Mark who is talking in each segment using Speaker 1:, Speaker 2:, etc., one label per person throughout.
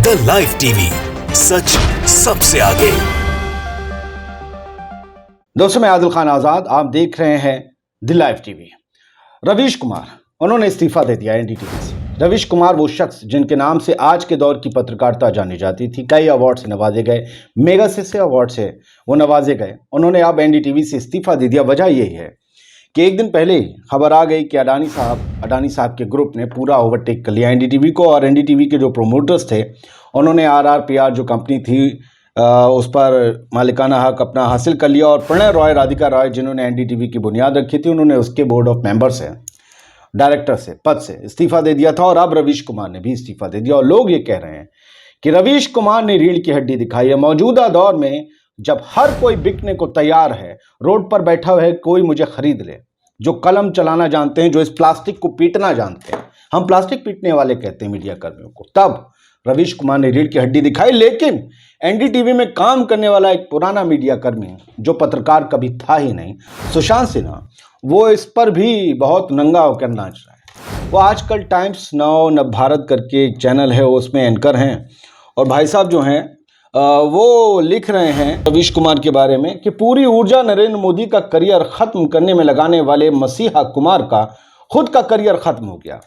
Speaker 1: The live TV, सच सबसे आगे।
Speaker 2: दोस्तों, मैं आदिल खान आजाद, आप देख रहे हैं the live TV. Ravish Kumar, उन्होंने इस्तीफा दे दिया एनडीटीवी से। रवीश कुमार वो शख्स जिनके नाम से आज के दौर की पत्रकारिता जानी जाती थी, कई अवार्ड से नवाजे गए, मेगा से अवार्ड से वो नवाजे गए, उन्होंने अब एनडीटीवी से इस्तीफा दे दिया। वजह यही है कि एक दिन पहले ही खबर आ गई कि अडानी साहब के ग्रुप ने पूरा ओवरटेक कर लिया एनडीटीवी को, और एनडीटीवी के जो प्रोमोटर्स थे उन्होंने आरआरपीआर जो कंपनी थी उस पर मालिकाना हक अपना हासिल कर लिया, और प्रणय रॉय, राधिका रॉय जिन्होंने एनडीटीवी की बुनियाद रखी थी, उन्होंने उसके बोर्ड ऑफ मेंबर से, डायरेक्टर से, पद से इस्तीफा दे दिया था। और अब रवीश कुमार ने भी इस्तीफा दे दिया, और लोग ये कह रहे हैं कि रवीश कुमार ने रीढ़ की हड्डी दिखाई है। मौजूदा दौर में जब हर कोई बिकने को तैयार है, रोड पर बैठा हुआ है कोई मुझे खरीद ले, जो कलम चलाना जानते हैं, जो इस प्लास्टिक को पीटना जानते हैं, हम प्लास्टिक पीटने वाले कहते हैं मीडिया कर्मियों को, तब रवीश कुमार ने रीढ़ की हड्डी दिखाई। लेकिन एनडीटीवी में काम करने वाला एक पुराना मीडिया कर्मी जो पत्रकार कभी था ही नहीं, सुशांत सिन्हा, वो इस पर भी बहुत नंगा होकर नाच रहा है। वो आजकल टाइम्स नाउ नव भारत करके एक चैनल है, उसमें एंकर हैं, और भाई साहब जो हैं वो लिख रहे हैं रवीश कुमार के बारे में कि पूरी ऊर्जा नरेंद्र मोदी का करियर खत्म करने में लगाने वाले मसीहा कुमार का खुद का करियर खत्म हो गया।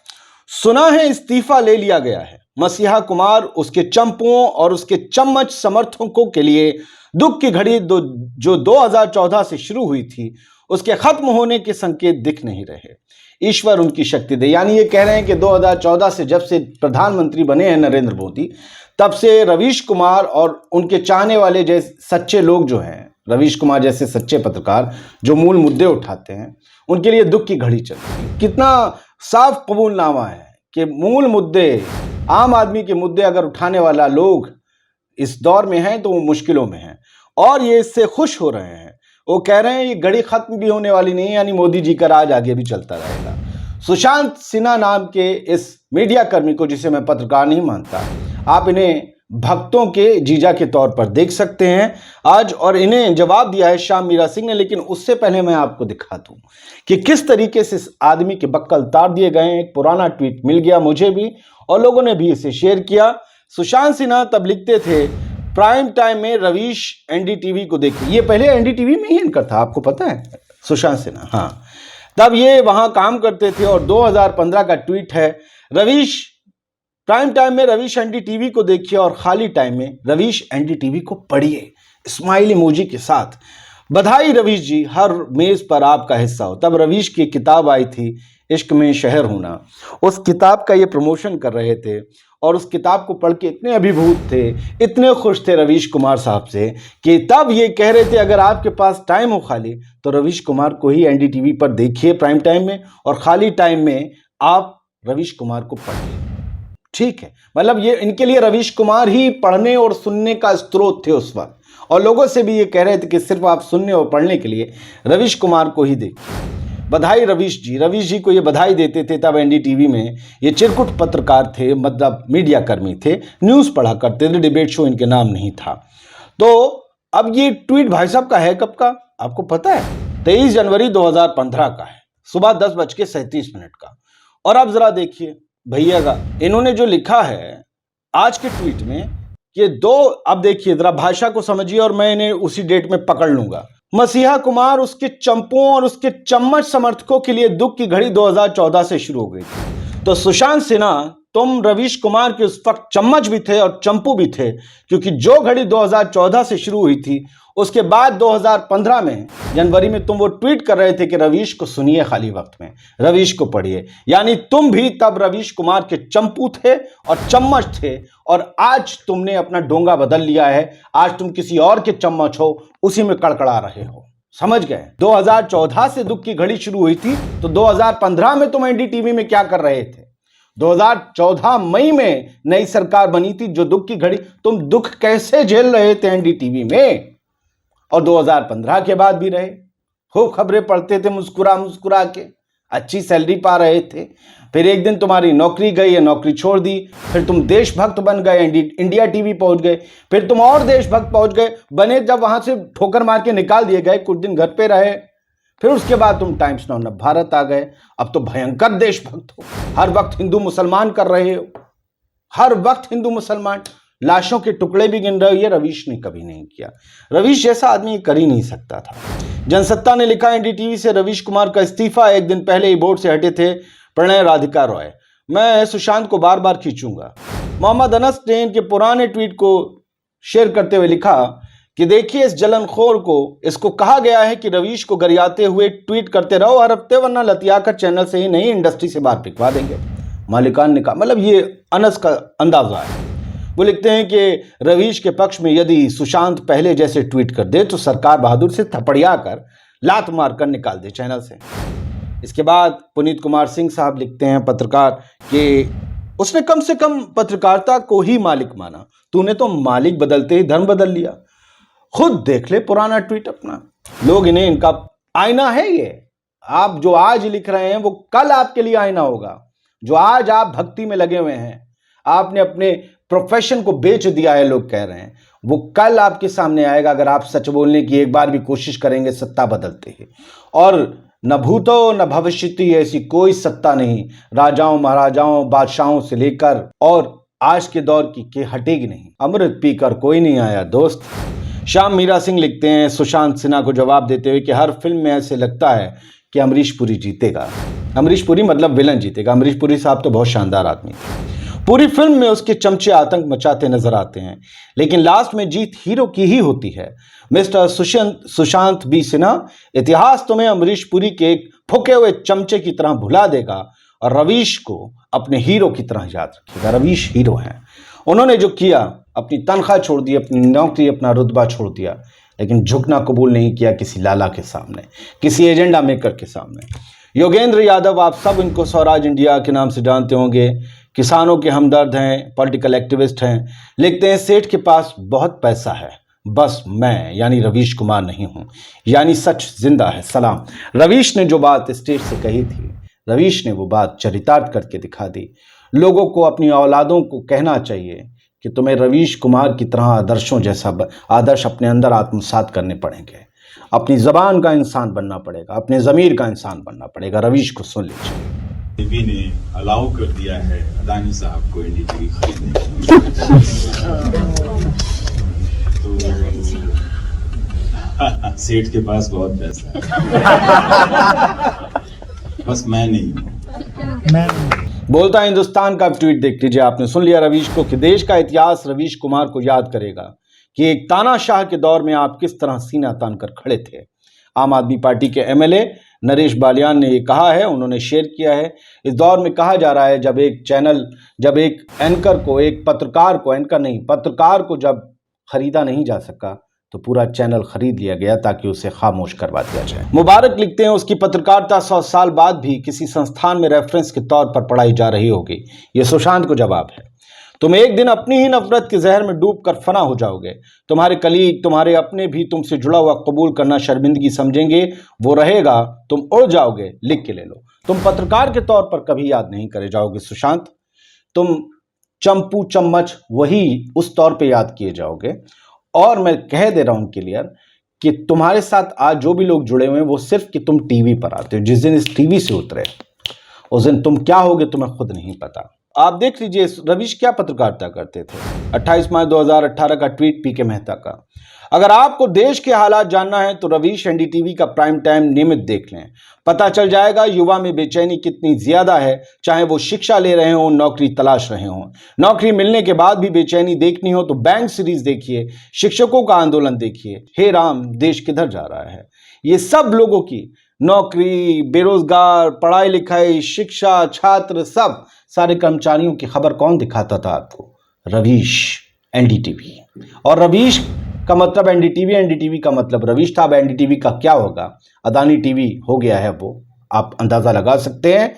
Speaker 2: सुना है इस्तीफा ले लिया गया है। मसीहा कुमार उसके चंपुओं और उसके चम्मच समर्थकों के लिए दुख की घड़ी जो 2014 से शुरू हुई थी, उसके खत्म होने के संकेत दिख नहीं रहे। ईश्वर उनकी शक्ति दे। यानी ये कह रहे हैं कि 2014 से जब से प्रधानमंत्री बने हैं नरेंद्र मोदी, तब से रवीश कुमार और उनके चाहने वाले जैसे सच्चे लोग जो हैं, रवीश कुमार जैसे सच्चे पत्रकार जो मूल मुद्दे उठाते हैं, उनके लिए दुख की घड़ी चल रही है। कितना साफ कबूलनामा है कि मूल मुद्दे, आम आदमी के मुद्दे अगर उठाने वाला लोग इस दौर में हैं तो वो मुश्किलों में हैं, और ये इससे खुश हो रहे हैं। वो कह रहे हैं ये घड़ी खत्म भी होने वाली नहीं है, यानी मोदी जी का राज आगे भी चलता रहेगा। सुशांत सिन्हा नाम के इस मीडिया कर्मी को, जिसे मैं पत्रकार नहीं मानता, आप इन्हें भक्तों के जीजा के तौर पर देख सकते हैं आज, और इन्हें जवाब दिया है श्याम मीरा सिंह ने। लेकिन उससे पहले मैं आपको दिखा दूं कि किस तरीके से इस आदमी के बक्कल उतार दिए गए हैं। एक पुराना ट्वीट मिल गया मुझे भी, और लोगों ने भी इसे शेयर किया। सुशांत सिन्हा तब लिखते थे, प्राइम टाइम में रवीश एनडीटीवी को देखिए। ये पहले एनडीटीवी में ही इनका था, आपको पता है, सुशांत सिन्हा, हाँ, तब ये वहां काम करते थे। और 2015 का ट्वीट है, रवीश प्राइम टाइम में रवीश एनडीटीवी को देखिए, और खाली टाइम में रवीश एनडीटीवी को पढ़िए, स्माइल इमोजी के साथ। बधाई रवीश जी, हर मेज पर आपका हिस्सा हो। तब रवीश की किताब आई थी, इश्क में शहर होना, उस किताब का ये प्रमोशन कर रहे थे, और उस किताब को पढ़ के इतने अभिभूत थे, इतने खुश थे रवीश कुमार साहब से, कि तब ये कह रहे थे अगर आपके पास टाइम हो खाली तो रवीश कुमार को ही एनडीटीवी पर देखिए प्राइम टाइम में, और खाली टाइम में आप रवीश कुमार को पढ़िए। ठीक है, मतलब ये इनके लिए रवीश कुमार ही पढ़ने और सुनने का स्रोत थे उस वक्त, और लोगों से भी ये कह रहे थे कि सिर्फ आप सुनने और पढ़ने के लिए रवीश कुमार को ही देखिए। बधाई रवीश जी को ये बधाई देते थे। तब एनडीटीवी में ये चिरकुट पत्रकार थे, मतलब मीडिया कर्मी थे, न्यूज़ पढ़ा करते थे, डिबेट शो इनके नाम नहीं था। तो अब ये ट्वीट भाई साहब का है कब का, आपको पता है? 23 जनवरी 2015 का है, सुबह 10:37 का। और अब जरा देखिए भैया का इन्होंने जो लिखा है आज के ट्वीट में, ये दो, अब देखिए जरा भाषा को समझिए, और मैं इन्हें उसी डेट में पकड़ लूंगा। मसीहा कुमार उसके चंपुओं और उसके चम्मच समर्थकों के लिए दुख की घड़ी 2014 से शुरू हो गई थी। तो सुशांत सिन्हा, तुम रवीश कुमार के उस वक्त चम्मच भी थे और चंपू भी थे, क्योंकि जो घड़ी 2014 से शुरू हुई थी, उसके बाद 2015 में जनवरी में तुम वो ट्वीट कर रहे थे कि रवीश को सुनिए खाली वक्त में, रवीश को पढ़िए। यानी तुम भी तब रवीश कुमार के चंपू थे और चम्मच थे, और आज तुमने अपना डोंगा बदल लिया है, आज तुम किसी और के चम्मच हो, उसी में कड़कड़ा रहे हो। समझ गए? 2014 से दुख की घड़ी शुरू हुई थी, तो 2015 में तुम एनडीटीवी में क्या कर रहे थे? 2014 मई में नई सरकार बनी थी, जो दुख की घड़ी, तुम दुख कैसे झेल रहे थे एनडीटीवी में? और 2015 के बाद भी रहे, खूब खबरें पढ़ते थे मुस्कुरा मुस्कुरा के, अच्छी सैलरी पा रहे थे। फिर एक दिन तुम्हारी नौकरी गई या नौकरी छोड़ दी, फिर तुम देशभक्त बन गए, इंडिया टीवी पहुंच गए, फिर तुम और देशभक्त पहुंच गए बने, जब वहां से ठोकर मार के निकाल दिए गए, कुछ दिन घर पे रहे, फिर उसके बाद तुम टाइम्स नाउ नव भारत आ गए। अब तो भयंकर देशभक्त हो, हर वक्त हिंदू मुसलमान कर रहे हो, हर वक्त हिंदू मुसलमान। लाशों के टुकड़े भी गिन रहे हो, ये रवीश ने कभी नहीं किया। रवीश जैसा आदमी कर ही नहीं सकता था। जनसत्ता ने लिखा, एनडीटीवी से रवीश कुमार का इस्तीफा, एक दिन पहले ही बोर्ड से हटे थे प्रणय राधिका रॉय। मैं सुशांत को बार बार खींचूंगा। मोहम्मद अनस ने इनके पुराने ट्वीट को शेयर करते हुए लिखा कि देखिए इस जलनखोर को, इसको कहा गया है कि रवीश को गरियाते हुए ट्वीट करते रहो हर हफ्ते, वरना लतियाकर चैनल से ही नहीं इंडस्ट्री से बाहर पिकवा देंगे। मालिकान ने कहा, मतलब ये अनस का अंदाजा है। वो लिखते हैं कि रवीश के पक्ष में यदि सुशांत पहले जैसे ट्वीट कर दे तो सरकार बहादुर से थपड़िया कर लात मार कर निकाल दे चैनल से। इसके बाद पुनीत कुमार सिंह साहब लिखते हैं, पत्रकार, कि उसने कम से कम पत्रकारिता को ही मालिक माना, तूने तो मालिक बदलते ही धर्म बदल लिया। खुद देख ले पुराना ट्वीट अपना। लोग इन्हें, इनका आईना है ये। आप जो आज लिख रहे हैं वो कल आपके लिए आईना होगा। जो आज आप भक्ति में लगे हुए हैं, आपने अपने प्रोफेशन को बेच दिया है, लोग कह रहे हैं, वो कल आपके सामने आएगा अगर आप सच बोलने की एक बार भी कोशिश करेंगे सत्ता बदलते ही। और न भूतो न भविष्यति ऐसी कोई सत्ता नहीं, राजाओं महाराजाओं बादशाहों से लेकर और आज के दौर की के हटेगी नहीं। अमृत पीकर कोई नहीं आया दोस्त। श्याम मीरा सिंह लिखते हैं सुशांत सिन्हा को जवाब देते हुए कि हर फिल्म में ऐसे लगता है कि अमरीश पुरी जीतेगा। अमरीश पुरी मतलब विलन जीतेगा। अमरीश पुरी साहब तो बहुत शानदार आदमी थे। पूरी फिल्म में उसके चमचे आतंक मचाते नजर आते हैं, लेकिन लास्ट में जीत हीरो की ही होती है। मिस्टर सुशांत बी सिन्हा, इतिहास तुम्हें अमरीश पुरी के एक फूके हुए चमचे की तरह भुला देगा और रवीश को अपने हीरो की तरह याद रखेगा। रवीश हीरो हैं। उन्होंने जो किया, अपनी तनख्वाह छोड़ दी, अपनी नौकरी, अपना रुतबा छोड़ दिया, लेकिन झुकना कबूल नहीं किया किसी लाला के सामने, किसी एजेंडा मेकर के सामने। योगेंद्र यादव, आप सब इनको स्वराज इंडिया के नाम से जानते होंगे, किसानों के हमदर्द हैं, पॉलिटिकल एक्टिविस्ट हैं, लिखते हैं सेठ के पास बहुत पैसा है, बस मैं यानी रवीश कुमार नहीं हूं, यानी सच जिंदा है, सलाम। रवीश ने जो बात स्टेज से कही थी, रवीश ने वो बात चरितार्थ करके दिखा दी। लोगों को, अपनी औलादों को कहना चाहिए कि तुम्हें रवीश कुमार की तरह आदर्शों जैसा आदर्श अपने अंदर आत्मसात करने पड़ेंगे। अपनी जबान का इंसान बनना पड़ेगा, अपने ज़मीर का इंसान बनना पड़ेगा। रवीश को सुन लीजिए।
Speaker 3: टीवी ने अलाउ कर दिया है अदानी साहब को एनडीटीवी खरीदने तो सेठ के पास बहुत पैसा है, बस मैं नहीं हूं।
Speaker 2: बोलता हिंदुस्तान का ट्वीट देख लीजिए। आपने सुन लिया रवीश को कि देश का इतिहास रवीश कुमार को याद करेगा कि एक तानाशाह के दौर में आप किस तरह सीना तान कर खड़े थे। आम आदमी पार्टी के एमएलए नरेश बालियान ने ये कहा है, उन्होंने शेयर किया है। इस दौर में कहा जा रहा है जब एक एंकर को, एक पत्रकार को, एंकर नहीं पत्रकार को जब खरीदा नहीं जा सका तो पूरा चैनल खरीद लिया गया ताकि उसे खामोश करवा दिया जाए। मुबारक लिखते हैं उसकी पत्रकारिता 100 साल बाद भी किसी संस्थान में रेफरेंस के तौर पर पढ़ाई जा रही होगी। ये सुशांत को जवाब है। तुम एक दिन अपनी ही नफरत के जहर में डूब कर फना हो जाओगे। तुम्हारे कलीग, तुम्हारे अपने भी तुमसे जुड़ा हुआ कबूल करना शर्मिंदगी समझेंगे, वो रहेगा, तुम उड़ जाओगे। लिख के ले लो। तुम पत्रकार के तौर पर कभी याद नहीं करे जाओगे सुशांत। तुम चंपू चम्मच वही उस तौर पे याद किए जाओगे। और मैं कह दे रहा हूं क्लियर कि तुम्हारे साथ आज जो भी लोग जुड़े हुए हैं वो सिर्फ कि तुम टीवी पर आते हो। जिस दिन इस टीवी से उतरे उस दिन तुम क्या होगे तुम्हें खुद नहीं पता। आप देख लीजिए रवीश क्या पत्रकारिता करते थे। 28 मार्च 2018 का ट्वीट पीके मेहता का। अगर आपको देश के हालात जानना है तो रवीश एनडीटीवी का प्राइम टाइम नियमित देख लें। पता चल जाएगा युवा में बेचैनी कितनी ज्यादा है, चाहे वो शिक्षा ले रहे हों, नौकरी तलाश रहे हों। नौकरी मिलने के बाद भी बेचैनी देखनी हो तो बैंक सीरीज देखिए, शिक्षकों का आंदोलन देखिए। हे राम, देश किधर जा रहा है। ये सब लोगों की नौकरी, बेरोजगार, पढ़ाई लिखाई, शिक्षा, छात्र, सब सारे कर्मचारियों की खबर कौन दिखाता था आपको? रवीश, एनडीटीवी। और रवीश का मतलब एनडीटीवी, एनडीटीवी का मतलब रवीश था। अब एनडीटीवी का क्या होगा? अदानी टीवी हो गया है वो, आप अंदाजा लगा सकते हैं।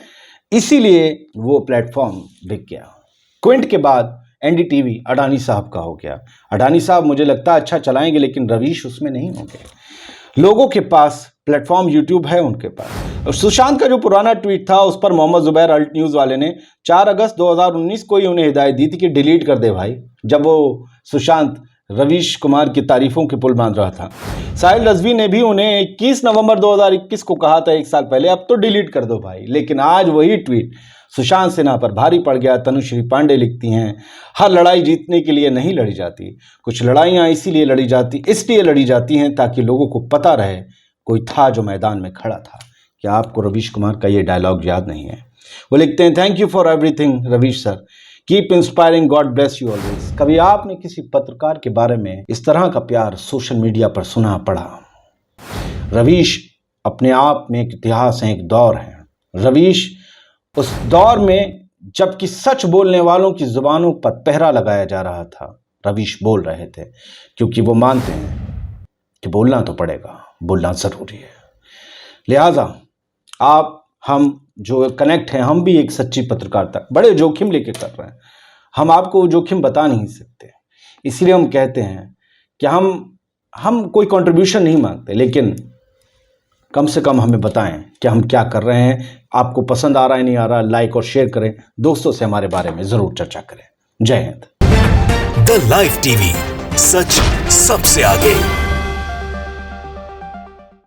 Speaker 2: इसीलिए वो प्लेटफॉर्म बिक गया। क्विंट के बाद एनडीटीवी अडानी साहब का हो गया। अडानी साहब मुझे लगता है अच्छा चलाएंगे, लेकिन रवीश उसमें नहीं होंगे। लोगों के पास प्लेटफॉर्म यूट्यूब है उनके पास। सुशांत का जो पुराना ट्वीट था उस पर मोहम्मद जुबैर अल्ट न्यूज़ वाले ने 4 अगस्त 2019 को ही उन्हें हिदायत दी थी कि डिलीट कर दे भाई, जब वो सुशांत रवीश कुमार की तारीफों के पुल बांध रहा था। साहिल रजवी ने भी उन्हें 21 नवंबर 2021 को कहा था, 1 साल पहले, अब तो डिलीट कर दो भाई। लेकिन आज वही ट्वीट सुशांत सिन्हा पर भारी पड़ गया। तनुश्री पांडे लिखती हैं, हर लड़ाई जीतने के लिए नहीं लड़ी जाती, कुछ लड़ाइयाँ इसलिए लड़ी जाती हैं ताकि लोगों को पता रहे कोई था जो मैदान में खड़ा था। क्या आपको रवीश कुमार का ये डायलॉग याद नहीं है? वो लिखते हैं, thank you for everything Ravish sir, keep inspiring, God bless you always. कभी आपने किसी पत्रकार के बारे में इस तरह का प्यार सोशल मीडिया पर सुना पड़ा? रवीश अपने आप में एक इतिहास है, एक दौर है। रवीश उस दौर में जबकि सच बोलने वालों की जुबानों पर पहरा लगाया जा रहा था, रवीश बोल रहे थे, क्योंकि वो मानते हैं कि बोलना तो पड़ेगा, बोलना जरूरी है। लिहाजा आप हम जो कनेक्ट हैं, हम भी एक सच्ची पत्रकारिता बड़े जोखिम लेके कर रहे हैं। हम आपको जोखिम बता नहीं सकते, इसलिए हम कहते हैं कि हम कोई कंट्रीब्यूशन नहीं मांगते, लेकिन कम से कम हमें बताएं कि हम क्या कर रहे हैं। आपको पसंद आ रहा है, नहीं आ रहा, लाइक और शेयर करें, दोस्तों से हमारे बारे में जरूर चर्चा करें। जय हिंद।
Speaker 1: द लाइव टीवी, सच सबसे आगे।